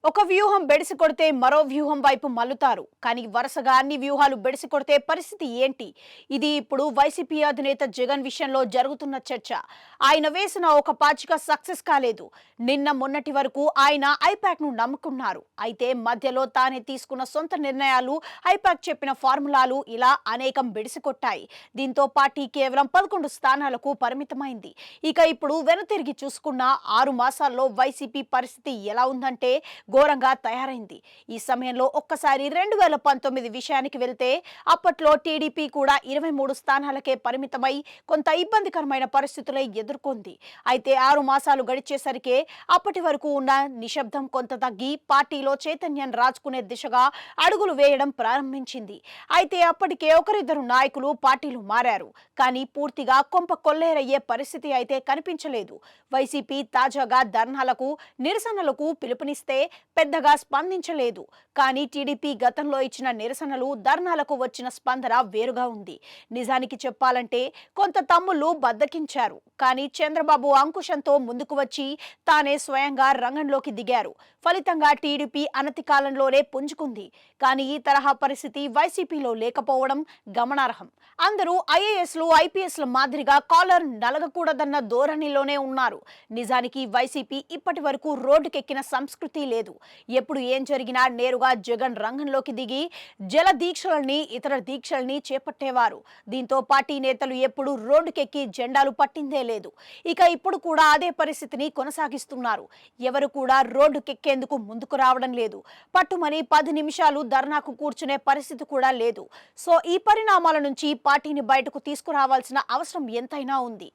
ఒక వ్యూహం బెడిసి కొడితే మరో వ్యూహం వైపు మల్లుతారు. కానీ వరుసగా అన్ని వ్యూహాలు బెడిసి కొడితే పరిస్థితి ఏంటి? ఇది ఇప్పుడు వైసీపీ అధినేత జగన్ విషయంలో జరుగుతున్న చర్చ. ఆయన వేసిన ఒక పాచిక సక్సెస్ కాలేదు. నిన్న మొన్నటి వరకు ఆయన ఐపాక్ ను నమ్ముకున్నారు. అయితే మధ్యలో తానే తీసుకున్న సొంత నిర్ణయాలు, ఐపాక్ చెప్పిన ఫార్ములాలు ఇలా అనేకం బెడిసి కొట్టాయి. దీంతో పార్టీ కేవలం 11 స్థానాలకు పరిమితమైంది. ఇక ఇప్పుడు వెనుతిరిగి చూసుకున్న 6 మాసాల్లో వైసీపీ పరిస్థితి ఎలా ఉందంటే ఘోరంగా తయారైంది. ఈ సమయంలో ఒక్కసారి 2019 విషయానికి వెళ్తే అప్పట్లో టీడీపీ కూడా 23 స్థానాలకే పరిమితమై కొంత ఇబ్బందికరమైన పరిస్థితులే ఎదుర్కొంది. అయితే 6 మాసాలు గడిచేసరికే అప్పటి వరకు ఉన్న నిశ్శబ్దం కొంత తగ్గి పార్టీలో చైతన్యం రాజుకునే దిశగా అడుగులు వేయడం ప్రారంభించింది. అయితే అప్పటికే ఒకరిద్దరు నాయకులు పార్టీలు మారారు. కానీ పూర్తిగా కొంప కొల్లేరయ్యే పరిస్థితి అయితే కనిపించలేదు. వైసీపీ తాజాగా ధర్నాలకు, నిరసనలకు పిలుపునిస్తే పెద్దగా స్పందించలేదు. కానీ టీడీపీ గతంలో ఇచ్చిన నిరసనలు, ధర్నాలకు వచ్చిన స్పందన వేరుగా ఉంది. నిజానికి చెప్పాలంటే కొంత తమ్ముళ్లు బద్దకించారు. కానీ చంద్రబాబు అంకుశంతో ముందుకు వచ్చి తానే స్వయంగా రంగంలోకి దిగారు. ఫలితంగా టీడీపీ అనతి కాలంలోనే పుంజుకుంది. కానీ ఈ తరహా పరిస్థితి వైసీపీలో లేకపోవడం గమనార్హం. అందరూ ఐఏఎస్లు, ఐపీఎస్ల మాదిరిగా కాలర్ నలగకూడదన్న ధోరణిలోనే ఉన్నారు. నిజానికి వైసీపీ ఇప్పటి వరకు రోడ్డుకెక్కిన సంస్కృతి లేదు. ఎప్పుడు ఏం జరిగినా నేరుగా జగన్ రంగంలోకి దిగి జల దీక్షలని, ఇతర దీక్షల్ని చేపట్టేవారు. దీంతో పార్టీ నేతలు ఎప్పుడు రోడ్డుకెక్కి జెండాలు పట్టిందే లేదు. ఇక ఇప్పుడు కూడా అదే పరిస్థితిని కొనసాగిస్తున్నారు. ఎవరు కూడా రోడ్డుకెక్కేందుకు ముందుకు రావడం లేదు. పట్టుమని 10 నిమిషాలు ధర్నాకు కూర్చునే పరిస్థితి కూడా లేదు. సో ఈ పరిణామాల నుంచి పార్టీని బయటకు తీసుకురావాల్సిన అవసరం ఎంతైనా ఉంది.